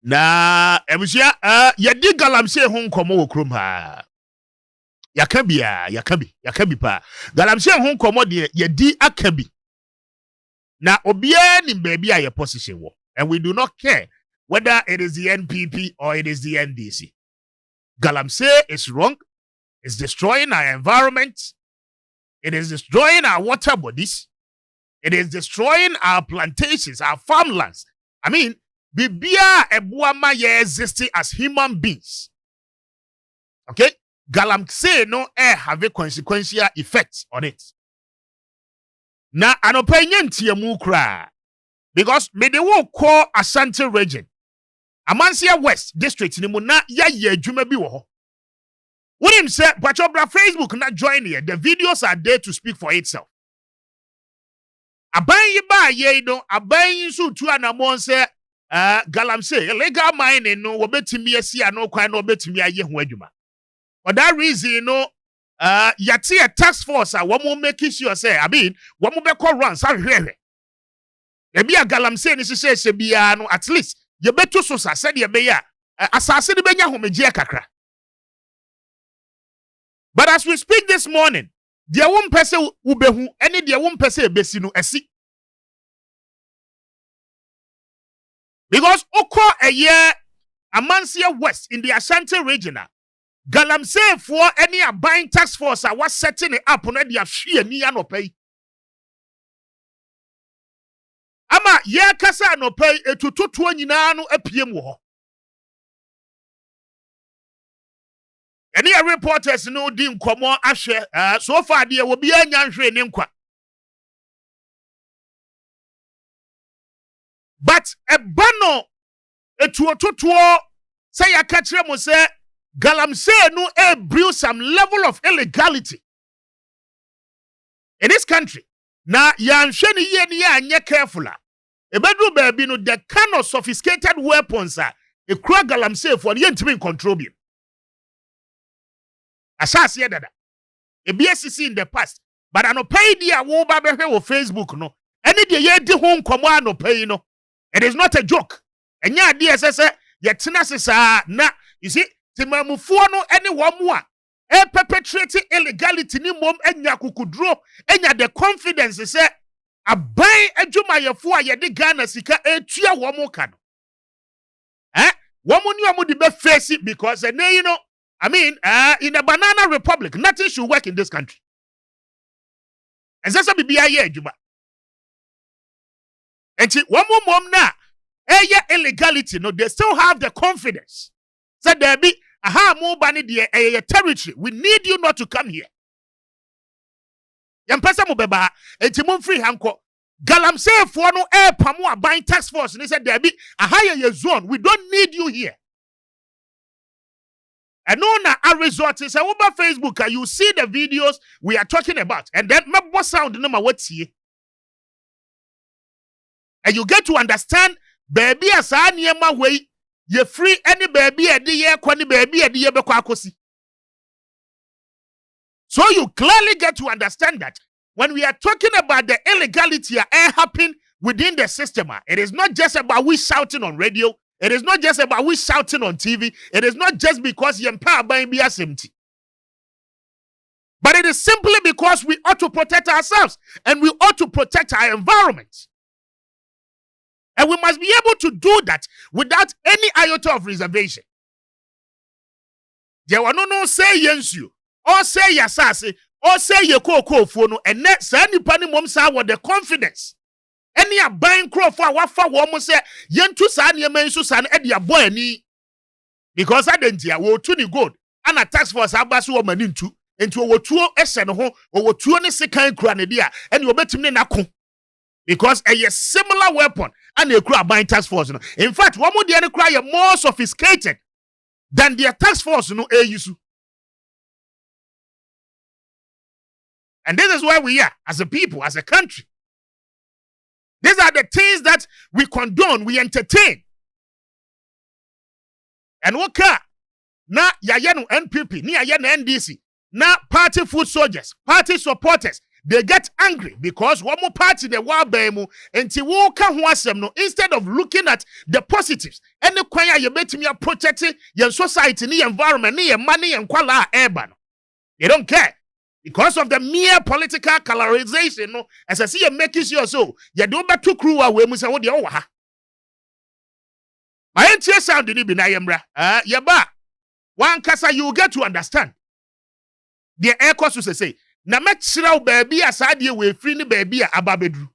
Na ebusia yedi Galamsey ho nkomo wo krom ha. Yakabi pa. Galamsey ho nkomo de yedi akabi. Na obia ni baby a position wo. And we do not care whether it is the NPP or it is the NDC. Galamsey is wrong. It's destroying our environment. It is destroying our water bodies. It is destroying our plantations, our farmlands. I mean, bibia ebuama ye existing as human beings. Okay? Galamsey no have a consequential effect on it. Na anopenye ntiemu kra. Because me de wo call Ashanti region. Amansie West District ni mu na ye adwuma bi wo ho. What him say, but your Facebook not join here. The videos are there to speak for itself. Aban ba ye no, aban so tu anamon say Galamsey illegal mining no obetimi asi ano kwan no obetimi aye ho adwuma. For that reason no yati a task force a wo make sure say I mean wo be call run sa hwehwe. E bia Galamsey ni se bia no at least ye beto so sa said ye be ya asase ni benya homegie kakra. But as we speak this morning, there won't person ubehu any there won't person besinu esi. Because oko a year Amansie West in the Ashanti region, Galamsey for any buying task force I was setting it up on the share ni no pay. Ama ye kasa no pay etututu nyina no apiem wo. Any reporters no din komo ahwe so far there will be anya nhwe ne nkwa. But a bano etuototo say ya katre mo say Galamsey no brew some level of illegality in this country. Na ya nhwe ne ye ne anya careful a ebedru baabi no the kind of sophisticated weapons e kura Galamsey for ye ntimi control bi. Asase dada. A BSC in the past. But I no pay dia wo ba behwe wo Facebook no. Any de ye di ho nkomo no pay no. It is not a joke. Enya de sese ye tena sesa na you see timamufuo no any womu a perpetrating illegality ni mom enya kukudro enya the confidence say aban adwumayefo a ye de Ghana sika etua womu ka no. Womu ni womu de be face it because you know I mean, in a banana republic, nothing should work in this country. And that's a BBI Juba. And one more mom now, illegality, no, they still have the confidence. So there be more banny the territory. We need you not to come here. Yampesa Mubeba, and Timon Free Hanko, Galamsey for no air Pamua buying tax force. And they said there be a higher zone. We don't need you here. And on a resort is over Facebook. You see the videos we are talking about, and then what sound number what's here, and you get to understand. Baby, as I near my way, you free any baby at the year, quani baby at the year bekwakosi. So you clearly get to understand that when we are talking about the illegality happening within the system, it is not just about we shouting on radio. It is not just about we shouting on TV. It is not just because yempa buying be empty. But it is simply because we ought to protect ourselves and we ought to protect our environment. And we must be able to do that without any iota of reservation. There were no say yes you, or say yasase, or say ye koko fono, and next any penny mom sa with the confidence. Any a buying crow for what for woman say, yen to san ye men so san edia boy ni. Because I didn't hear wo to the good, and a tax force abasu woman into a two esen ho, or 2 second cranidia, and you bet me na kun. Because a similar weapon and a crowd buying task force. In fact, one more the cry more sophisticated than their task force no use. And this is where we are as a people, as a country. These are the things that we condone, we entertain. And what na yayenu NPP, ni yayenu NDC, na party foot soldiers, party supporters, they get angry because one more party the war bemu enti wo ka ho asem no instead of looking at the positives any kwan ya betimi protect your society ni environment ni money and kwala eba no they don't care because of the mere political colorization no as I see you making sure so you do better crew away mu say wo de o wa ha my entire sound ni bi na yemra yeba one kasa you get to understand the air course to say na mechira baby asade we free ni baby ababedru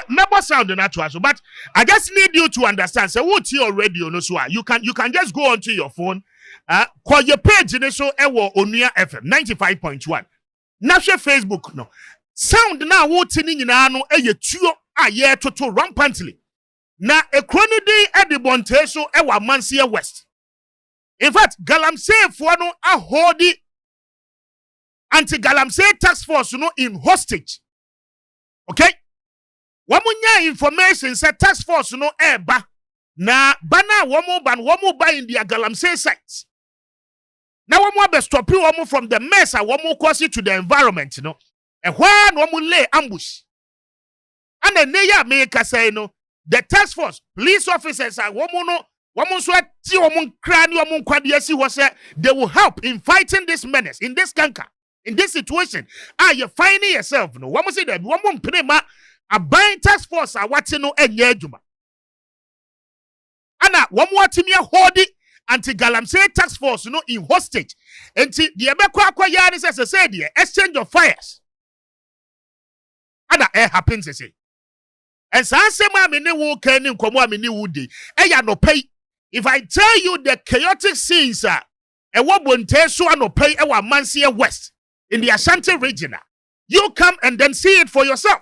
Never sound natural, so but I just need you to understand. So what your radio no so you can just go onto your phone, call your page in so ewo Onua FM 95.1. Nashe Facebook no sound na what in no eye tuo aye toto rampantly. Na ekroni di e de Bonteso ewa Amansie West. In fact, Galamseyers-Police no ahodi anti-Galamsey task force no in hostage. Okay? Wamunya information say task force no eba na bana wamu ba in their Galamsey sites. Na wamu be stop wamu from the mess a wamu cause it to the environment, you know. And when wamu lay ambush. And then they make us say no the task force police officers are wamu so ti wamu krani wamu kwadiasi was they will help in fighting this menace in this kanka in this situation. You're finding yourself no wamu say that wamu prema a buying task force a watching no enye adwuma. Ana wamu watimi hodi anti-Galamsey task force no in hostage. Enti the ebekwa yari say the exchange of fires. Ana happens say. And say ma me ne wo kan ni nkomo me ne wo de. Ya no pay. If I tell you the chaotic scenes e wo Bonteso anopay e wa Amansie West in the Ashanti region, you come and then see it for yourself.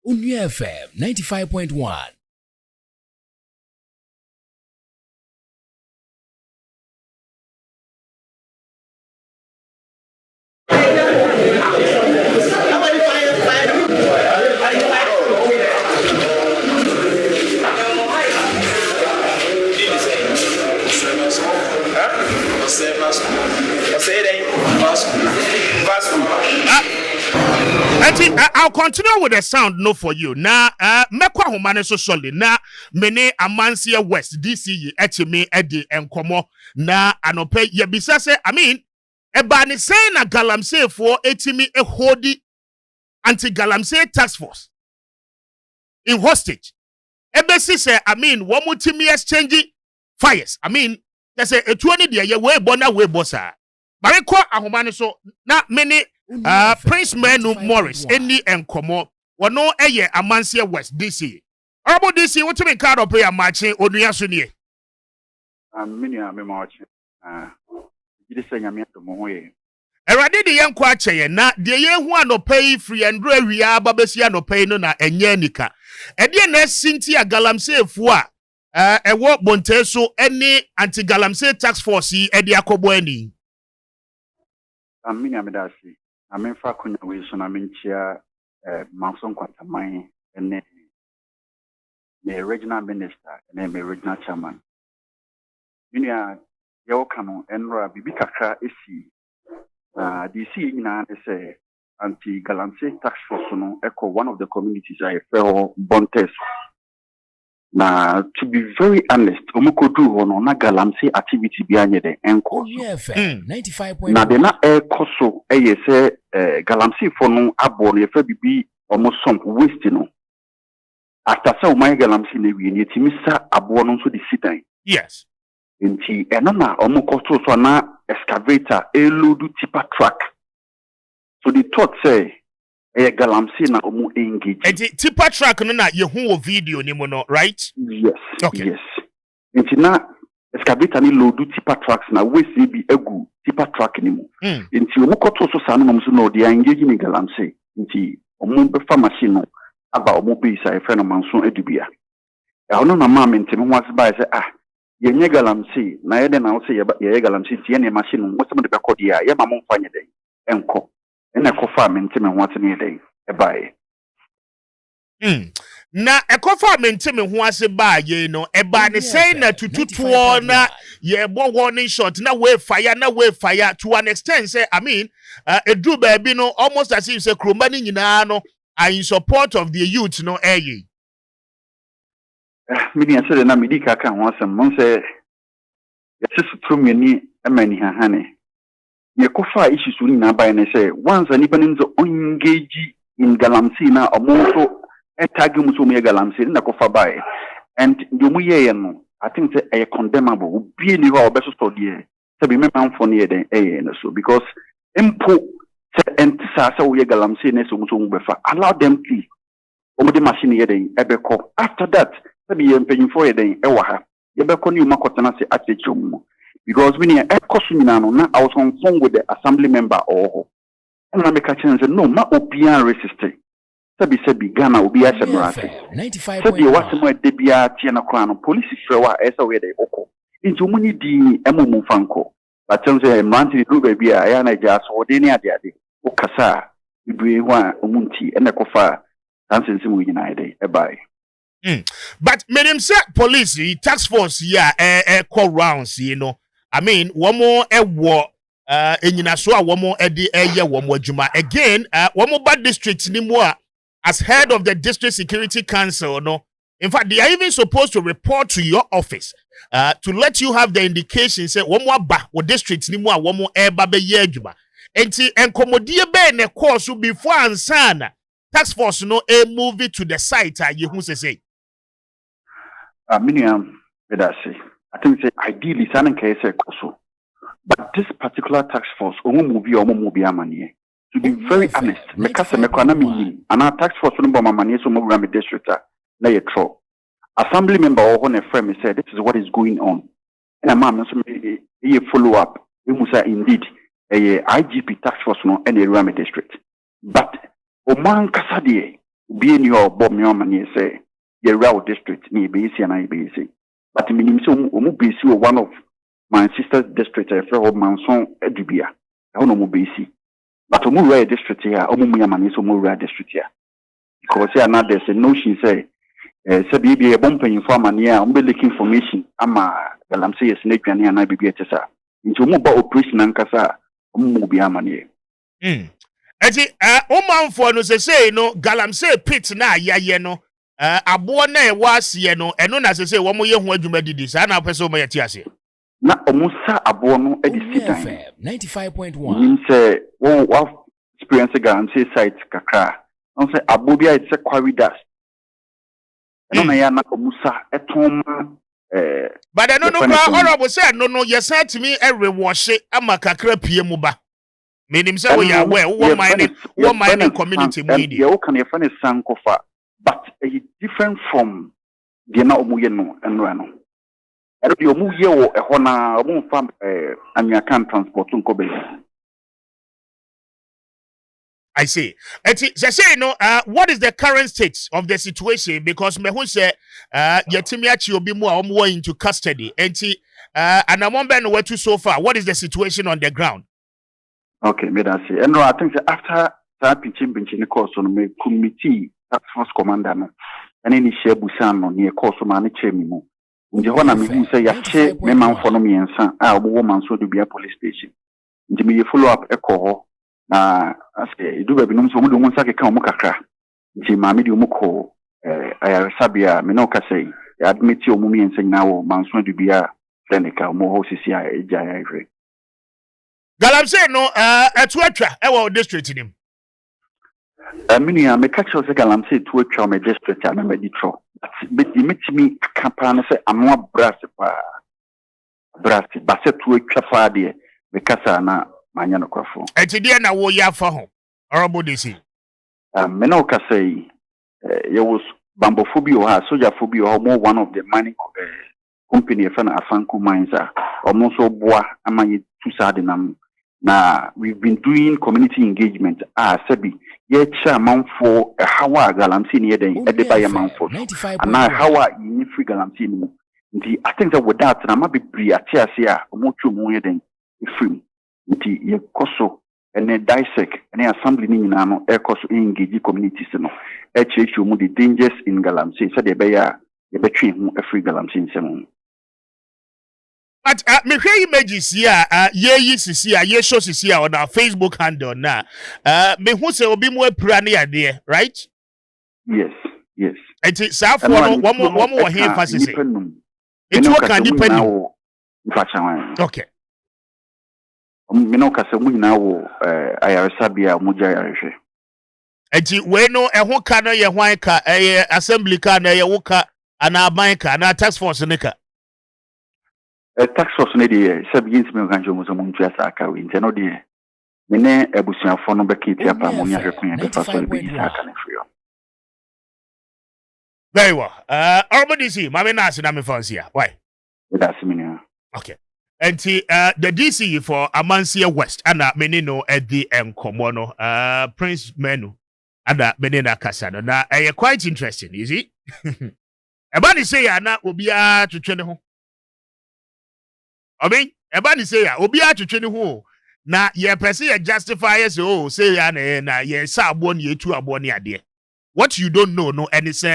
Onua FM 95.1. I'll continue with the sound no for you. Na mekwa humane so solid na mene Amansie West DC etime edi enkomo na anope ye bisa se eba ni say na Galamsey for etime ehodi anti-Galamsey task force in hostage. Ebesi say womu timi exchange fires. They say etuani dia ye we bona we bossa. Bareko ahumane so na mene Prince Menu Morris, any enkomo, wano eye Amansie West DC. Abo DC what me card up here matching Onua so nie. Minia me ma wache. Gidi se nyame to mo hoye. Erade de yen kwa ache ye na de ye hu anopai free andro awia babesi anopai no na enye nika. Ede na sinti a Galamseyfo a ewo Bonteso ene anti Galamsey tax force ede akobo ani. Minia me da si. Amenfa kunya we so na menchia Manson Kwataman ene the regional minister and the regional chairman. Minia yawo kanu enra bibi kakra esi. DC ina say anti Galamsey tax force no echo one of the communities I feel Bonteso. Now to be very honest, omukodu hono na Galamsey activity bianye de enko. 95.1. Na de na koso say Galamsey for no abo no yefa bibi almost some waste no. After so my Galamsey ne wi ni timisa abo no so de sitan. Yes. Nti eno na omukoso so na excavator load tipper truck. So the thought say Galamsey na omu engage. Enti tipper truck no na ye hu video ni mo no, right? Yes. Okay. Yes. Nti na excavator ni load tipper trucks na waste bi egu tipper truck ni mo. Nti omu koto so sa no so no dey engage ni Galamsey. Nti omu be fa machine no aba omu be isa e fe no manso edubia. Ya ono na ma mente me ho ase ba say yenye Galamsey na yede na wo say ye Galamsey tie ne machine no wo se mo de be kɔ dia ye ma mo mfa nye den enko ena kofa mente me ho ase ne den e bae. Na ekofa mente me ho ase ba ye no e ba ne say na tututuo na ye bo warning shot na we fire to an extent say I mean edu baby no almost as if say kroma ni nyina no are in support of the youth no eye. Mini answer na medika kan ho asem mo say yesu trumi ni amani hahane ye kofa issues ni na ba ne say once anybody nzo engage in Galamsey na omonso tag mu so me Galamsey na kofa bae and the mu ye no I think say e condemnable be ni ho obeso study say be me man for ne den no so because impo say entisa say we Galamsey na so mu so mu befa allow them to omo de machine ye den ebeko after that be paying for a day, ewaha. Yabeko ni umakotana se atechum. Because we need a cosunano na I was on phone with the assembly member or and I make a chance no ma opian resisting. Sabi Ghana will be a separate. 95. Sabi what more debia tiana crown police frewa esa we de oko. Into muni di emu mufanko. But some say manti do baby ayana just or deni ade okasa ibu wa omunti ena kofa dansen simu united e bye. But menim say police tax force call rounds you know. I mean one more wo enyina so a one more edi eye one more adwuma again one more bad district ni mo as head of the district security council no. In fact they are even supposed to report to your office to let you have the indication say one more ba wo district ni mo one more eba be ye adwuma. Enti enkomodie be ne course before ansana tax force no move it to the site you who say Miniam, I think ideally, Sanan case also. But this particular task force, Omo to be very honest, Mekasa Mekanami, and our task force from Mamani, so Mugami district, Nayetro. Assembly member or a friend said, this is what is going on. And a man, follow up, we must say indeed a IGP task force no any Rami district. But Oman Kasadi, being your bomb, your money say. The Rao district near BC and IBC. But the minimum BC one of my sister's district, a fellow Manson Edubia. I don't know BC. But Omura district here, Omuyaman is Omura district here. Because here now there's a notion say, Sabi a bumping informant here, umbilic information, Ama Galamseyers Snake and IBBSA. Into mobile operation and Kasa, Omubiamani. Eti, Oman for no say no Galamsey pit na ya no. Abo na e wase no eno na se wo mo ye ho adwuma didi sa na pese o ma yati ase na omusa abo no e di sitan 95.1 nim se wo experience Galamsey site kakra on se abo bia it se corridors eno na ya na omusa eton but no honorable say no yes atimi e rewashe ama kakra pie mu ba menim se wo ya we wo mining community media ye wo kan ye fa ne sankofa but different from the na omu ye no enra no. Ero di omu ye wo eho na omu fam American transport nko be. I see. Say no. What is the current state of the situation? Because me who say yetimi achi obi mu a omo into custody. Enti and I'm on where to so far. What is the situation on the ground? Okay, me that say. And no, I think after that pinching course on me committee task force commander no. And any share busan no near course man che mi mo. Nje ho na me hu say ya che me man for no me ensa a obo man so do bia police station. Nje me follow up ekọ na ase du ba binom so mo do mo nsa ka mo kakra nti ma me di mo ko ayarasabia me no ka say admit o mo mi ensa nyina wo manso du bia clinical mo ho sisi a eja ayahwe Galamsey no etu atwa e wo district nim Minia me catch us Galamsey to atwa me district na me ditro but the metimi kapa na say Onua brass ba se to atwa fa de me kasa na manya no kwafo enti de na wo ya fa ho orobo de si me no ka say there was bambophobia or soldier phobia or more one of the mining company fan Afanku mines almost so boa amanye two sadinam na we've been doing community engagement sebi ye cha man for hawa Galamsey near den edeba ye man for and now hawa in free Galamsey ni nti I think that with that na ma be bri atiase a omotu mu ye den free nti ye koso ene dissect ene assembly ni nyina no e koso engage communities no e chechu mu the dangers in Galamsey so de be ya ye betwe hu free Galamsey nsem. But me hwe images here ye yi sisi a ye show sisi a on our Facebook handle na me hu se obi mu apura ne ade right? Yes. Enti sa for no wo wo he emphasis enti wo kan di pani okay me no ka se mu nyina wo ayaresabia mu jayarehwe enti we no eho ka no ye hwan ka assembly ka na ye wo ka ana ban ka na task force ne ka tax force ne de sabigins me kan jomo so mu ntua sa aka we nteno de me ne abusuafo no bekiti apa mo nya hwekun de fa so bi sa aka ne frio. Very well. Urban DC, mame na ase na me fancy here. Why? That's me now. Okay. And the DC for Amansie West and menino at the enkomo no Prince Menu and menina kasano na quite interesting, is it? Ebani say ya na obia to twene ho. I mean, ebani say ya obia to twene ho na ye pese ye justify so say ya na ye sa abon ye tu abon ya de. What you don't know no and it's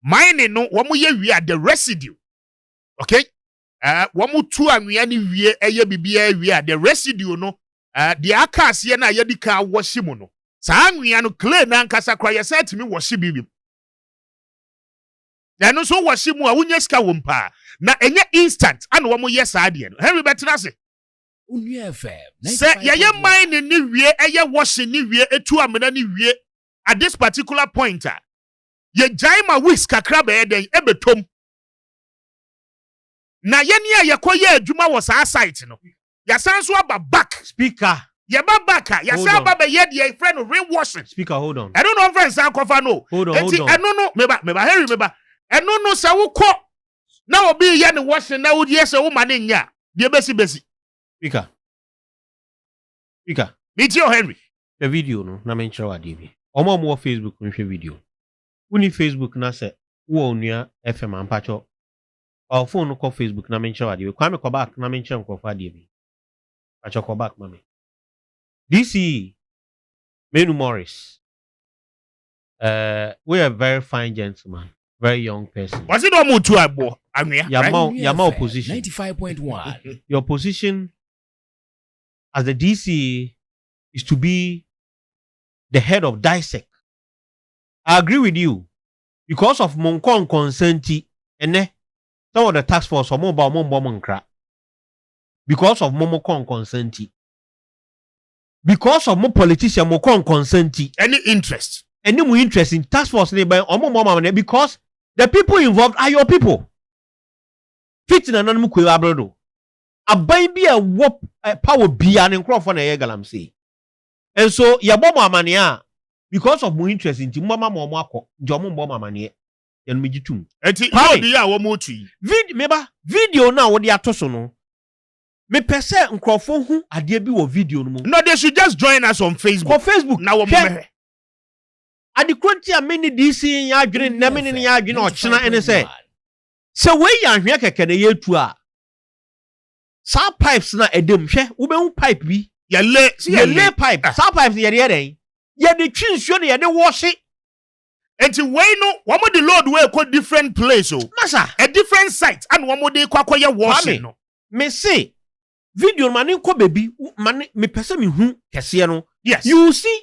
mining no wo mo ye wi the residue. Okay? Wamu tu anwea ni wie eye bibia wie the residue no the akase na ye dika wohye mu no saa anwea no clay na nkasa kwa ye set mi wohye bibim na no so wohye mu a wunya sika wompa na enye instant ana wamu ye saa de no Henry betra se Onua FM se ye mine ni wie eye wohye ni wie etu amena ni wie at this particular point ye jaima whisk kakra be den ebetom na yeni a yekoye adwuma wo saa site no ya sanso aba back speaker ya ba back ya sa aba be ye de friend no rewashing speaker hold on I don't know friend san kofa no hold on eno no Harry meba eno no sa wo kọ na obi ye ne washing na wo die se wo ma ne nya de besi speaker meet you Henry the video no na menchira wa de bi omo Facebook nhwe video uni Facebook na se wo Onua FM ampacho or phone no call Facebook na mention ade kwa me ko back na mention ko fa de bi acho ko back mami DC Menu Morris we are very fine gentleman, very young person. Was it no to abo anwea Yama opposition 95.1 your position as the DC is to be the head of dissect. I agree with you because of Monkon consenti ene some of the task force or mobile monkra because of momokon consenti because of more politician mokon consenti any interest in task force because the people involved are your people fit na nan mu kwe abrodo aban bi a wo power bia ne nkrofo na ye Galamsey and so ya bomo amane a because of my interest in mama mama ako jomo mama mane yan me gitum enti no di ya wo mo tu video na wo de atoso no me pese nkrofo hu ade bi wo video no mu no they should just join us on Facebook na wo mo me ade kronti a many DC ya adwene na many ya adwene o chena ene se we ya ahwe keke na yetu a sa pipes na edem hwe wo be hu pipe bi ya le pipe sa pipes ye de den ye de twinsuo na ye de wash enti we no wo mo the load we ko different place o masa a different site and wo mo de kwakoye washing no me say video man nko baby man me pese me hu kese no yes you see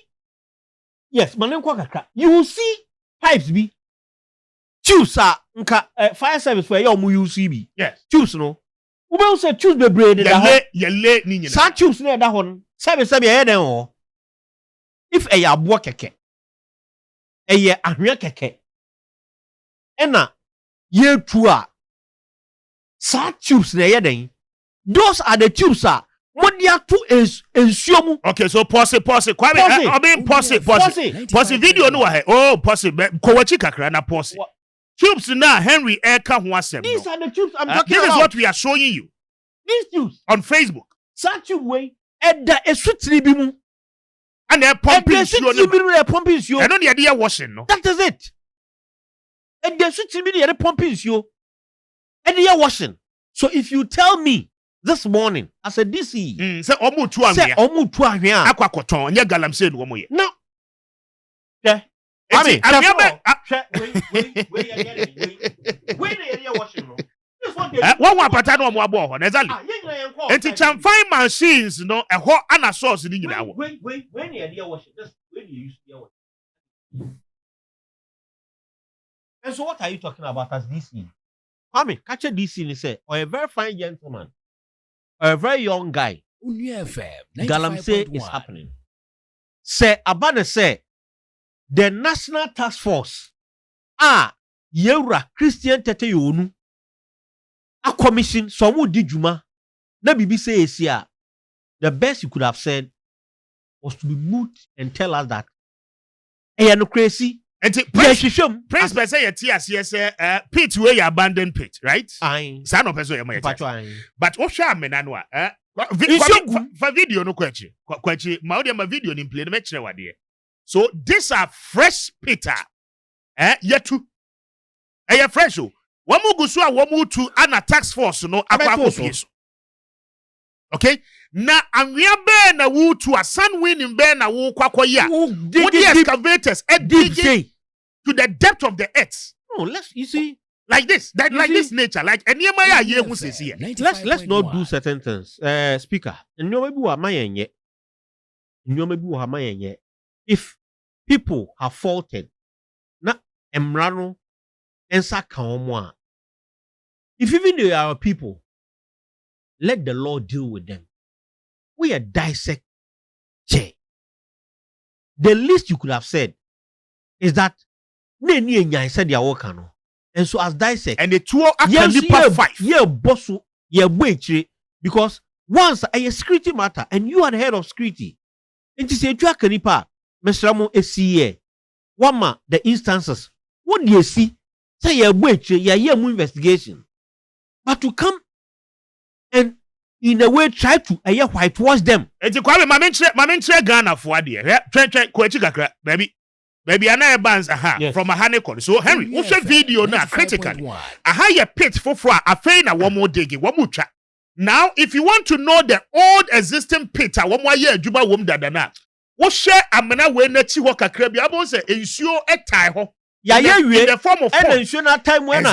yes man nko kakra you see pipes bi tubes nka fire service for your mu UCB yes tubes no we will say tubes be braid da ye le ni nyina sa tubes na da ho no service e den ho if e ya abo keke e ye ahwe keke ena ye tu a sa tubes na ye den those are the tubes modia to ensuomu. Okay, so pause kwame I mean pause video no wa he oh pause ko wachi kakra na pause tubes na Henry Eka ho asem. These are the tubes I'm talking this about. This is what we are showing you. These tubes on Facebook. Such a way eda esutri bi mu and they pumping you. And no dey washing no. That is it. And they esutri bi dey pumping you. And they are washing. So if you tell me this morning as a DC say omu tu anwea akwa koton nya galamsey no mo ye no yeah I mean wait washing no this one wa pata no mo abo ho na exactly enti chamfine machines no eho ana source ni nyina wo when you washing this when you use the washing. And so what are you talking about as DC? I mean catch a DC ni say or a very fine gentleman, a very young guy. Galamsey is happening. Say Abane say the National Task Force Yewra Christian Tete Yonu a commission some di juma na bibi say esia the best you could have said was to be mute and tell us that no crazy. And Prince per se say pit where you abandoned pit, right? Son of person but what shall menanwa for video no question ma video ni play me kire wade. So these are fresh pita yetu fresh o wamu gusu a wamu tu ana tax force no akwa. Okay, na anwea be na wu to a sun winning be na wu kwakoya what the excavators dig to the depth of the earth. No, you see like this this nature like anyema ya ye hu sesi. Let's not do certain things. Speaker, nyoma bi wa mayenye if people have faulted na emrano ensa ka omo if even they are people, let the Lord deal with them. We are dissect. The least you could have said is that said they are working. And so as dissect and the two actually part 5. Yeah, boss, yeah, because once a security matter and you are the head of security. And to say you can nipa Mesramo SCA. Wama the instances. What do you see? Say yeah, investigation. But to come and in a way try to whitewash them. Enti kwame mamentre Ghana for ade. Try kwachi kakra baby ana bands from a honeycomb. So Henry, what's your video now critically? Ye pit for afei na one more dig, one more try. Now if you want to know the old existing pit one more year juba wom dadana. What share amena we na chi ho kakra bi abo se ensuo etai ho. In the form of and time when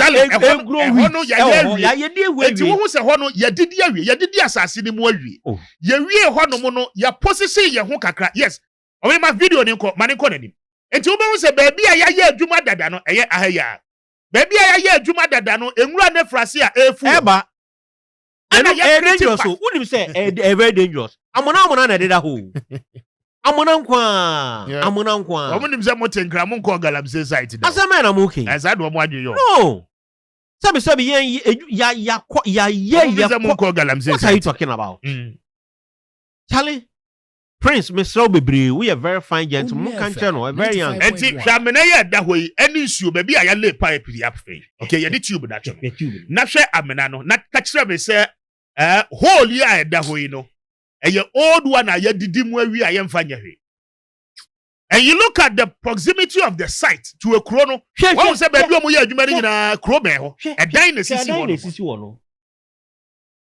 grow eti wo se ho no ye didi asase ni mu awie ye wie ho no mo no ya position ye ho kakra. Yes o we ma video ni nko mane nko nanim enti wo be se baby a ya adwuma dada no eye ahaya baby a ya adwuma dada no enwura ne frase a efu eba ana ya dangerous so unim say very dangerous amona na deda ho amona nkwa omunim se motenkra mo nko galamsey site da asema na mo okay asado mo adwe no sabi ya mo nko galamsey site. What are you talking about? Charlie, Prince, Mr. Obibri, we are very fine gentlemen. Onua Can FM, channel, very young. 95.1. Enti hwamena ye da hoyi any issue baby I lay pipe the ape. Okay, ye the tube that. Na hwe amena no na ka kire me say hole ya da hoyi no. Eye old one aye didi mu awi aye mfa nya hwe. And you look at the proximity of the site to a chrono. One say baby omo ye adwuma ni nyina kro be ho. E dan na sisi wono.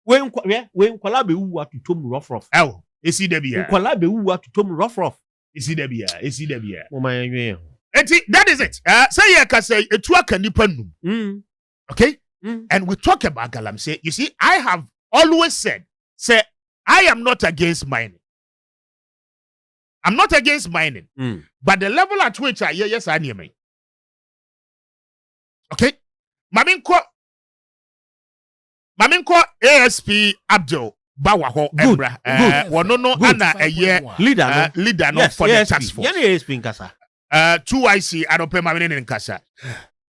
When kwala be wu atutom rough. Ewo, esi da bia. Kwala be wu atutom rough. Esi da bia. Mo man yenwe. Enti that is it. Say ye ka say etu aka nipa num. Okay? And we talk about Galamsey. You see, I have always said, say I am not against mining. I'm not against mining. But the level at which I yes I near me. Okay? Maminko ASP Abdul Bawaho Embra. Wanono Anna a year leader no for the task force. Yani ASP in Kasa. 2IC Adope Maminin in Kasa.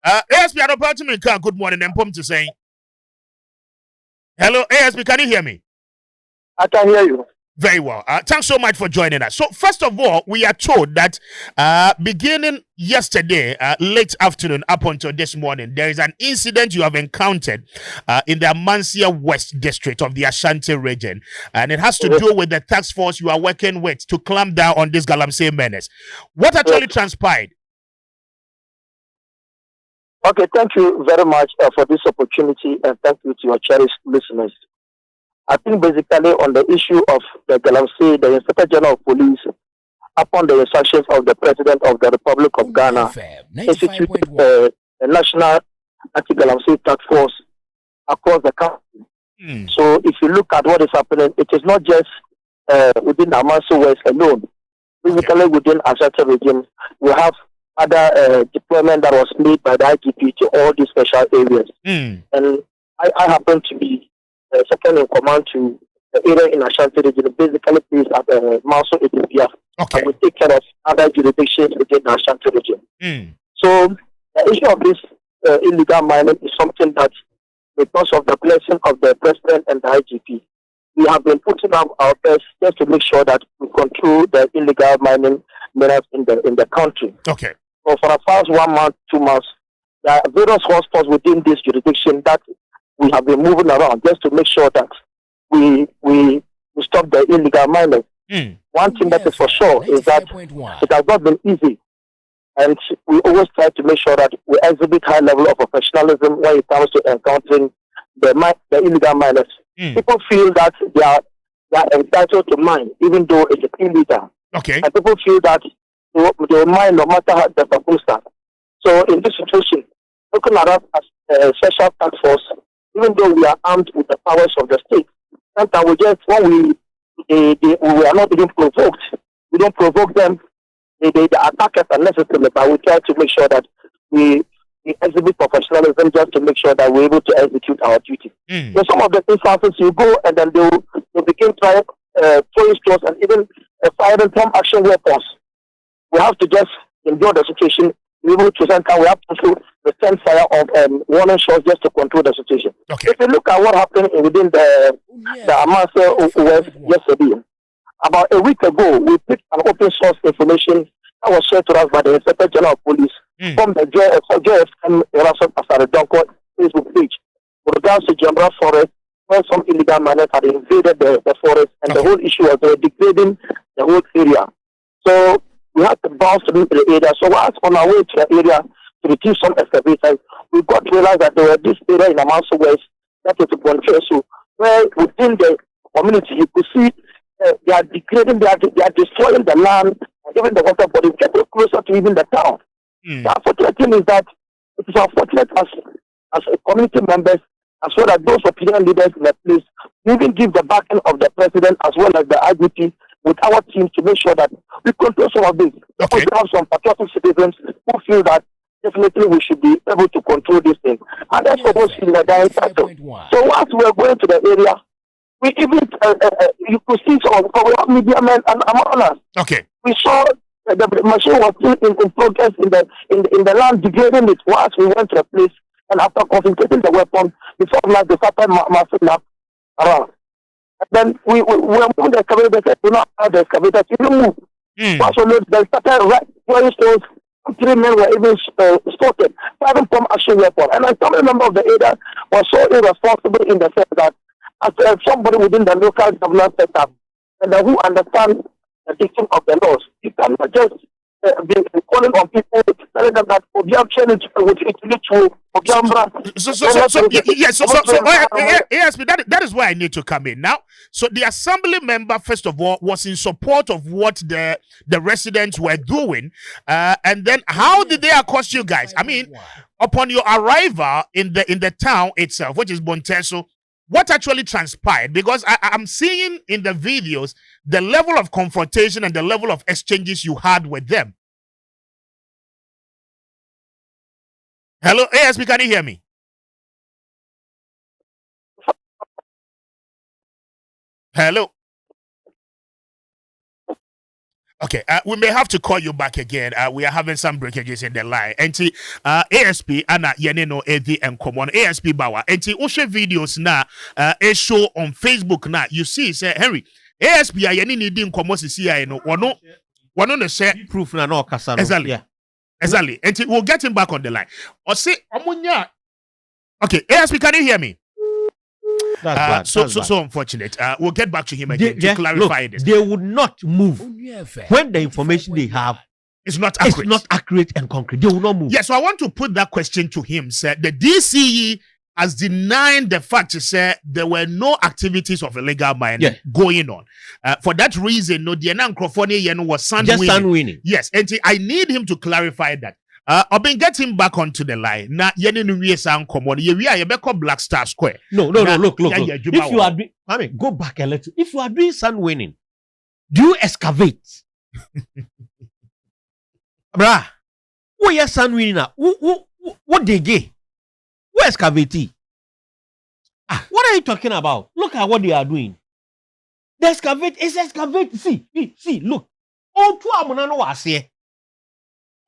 ASP Adope to me, good morning, and Pom to say. Hello, ASP, can you hear me? I can hear you. Very well. Thanks so much for joining us. So, first of all, we are told that beginning yesterday, late afternoon, up until this morning, there is an incident you have encountered in the Amansie West District of the Ashanti region. And it has to do with the task force you are working with to clamp down on this Galamsey menace. What actually transpired? Okay, thank you very much for this opportunity, and thank you to your cherished listeners. I think basically on the issue of the Galamsey, the Inspector General of Police, upon the instructions of the President of the Republic of Ghana, instituted a national anti-Galamsey task force across the country. So if you look at what is happening, it is not just within Amansie West alone. Basically within Ashanti region, we have other deployment that was made by the IGP to all these special areas. And I happen to be second in command to the area in Ashanti region, basically based at Manso Ethiopia. Okay. And we take care of other jurisdictions within the Ashanti region. So the issue of this illegal mining is something that, because of the blessing of the President and the IGP, we have been putting up our best just to make sure that we control the illegal mining methods in the country. Okay. So for the past 1 month, 2 months, there are various hotspots within this jurisdiction that we have been moving around just to make sure that we stop the illegal mining. One thing that is for sure is that it has not been easy, and we always try to make sure that we exhibit high level of professionalism when it comes to encountering the illegal miners. People feel that they are entitled to mine even though it is illegal. Okay. And people feel that they mine no matter the circumstance. So in this situation, looking at us as a special task force, even though we are armed with the powers of the state, sometimes we just, when we are not even provoked, we don't provoke them, they attack us unnecessarily, but we try to make sure that we exhibit professionalism just to make sure that we're able to execute our duty. So some of the instances you go and then they begin trying throwing straws and even firing some action weapons. We have to just endure the situation. We able to sometimes we have to send fire of warning shots just to control the situation. Okay. If you look at what happened within the Amansie West yesterday, about a week ago, we picked an open source information that was shared to us by the Inspector General of Police from the JFM Donko Facebook page with regards to Jambra Forest, where some illegal miners had invaded the forest, and the whole issue was degrading the whole area. So we had to bounce to the area. So whilst on our way to the area to retrieve some excavators, we got to realize that there were this area in Amansie West, that is Bonteso, where within the community you could see they are degrading, they are destroying the land, and even the water bodies, getting closer to even the town. The unfortunate thing is that it is unfortunate as community members, as well as those opinion leaders in the place, we even give the backing of the president as well as the IGP with our team to make sure that we control some of this. Okay. We have some patriotic citizens who feel that definitely we should be able to control this thing. And that's what was in the direct title. So once we are going to the area, we even, you could see some of our media men and among us. Okay. We saw the machine was still in progress in the land, degrading it. Once we went to the place, and after concentrating the weapon, before like they started massing up around. Then we were moving the excavator. They said, do not have the excavator to move. So they started right throwing stones. 3 men were even spotted, fighting from action weapon. And a family member of the area was so irresponsible in the sense that as somebody within the local government setup and who understands the dictum of the laws, you cannot just be calling on people, telling them that Obiam challenge with Italy to Obiambra. ASP, that is where I need to come in now. So the assembly member, first of all, was in support of what the residents were doing, and then how did they accost you guys? I mean, upon your arrival in the town itself, which is Bonteso, what actually transpired? Because I'm seeing in the videos the level of confrontation and the level of exchanges you had with them. Hello, ASP, can you hear me? Hello. Okay, we may have to call you back again. We are having some breakages in the line. And ASP, Anna Yeneno Evi and Common ASP Bawa. And Osha videos na a show on Facebook na. You see, say Henry, ASP Ayeni needing Commos CI no one on the share Proof na no kasano. exactly. Yeah. Exactly. And we'll get him back on the line. Or say Amunya. Okay, ASP, can you hear me? That's bad. So unfortunate. We'll get back to him again to clarify this. They would not move when the information they have It's not accurate. It's not accurate and concrete. They will not move. Yes, so I want to put that question to him, sir. The DCE has denied the fact, sir, there were no activities of illegal mining going on. For that reason, no, the Enan was sun winning. Yes, and I need him to clarify that. I've been getting back onto the line. Now, we are Black Star Square. No. Look. If you are doing, go back a little. If you are doing sun winning, do you excavate? Bruh, what are sun winning now? What they get? Who excavate? What are you talking about? Look at what they are doing. The excavate is excavate. See, look. All two amunano was here.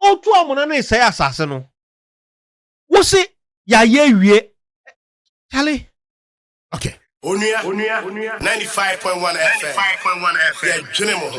All two amunano is say assassin. What's it? Yeah. Charlie. Okay. Onua 95.1 FM. Yeah, Junimo.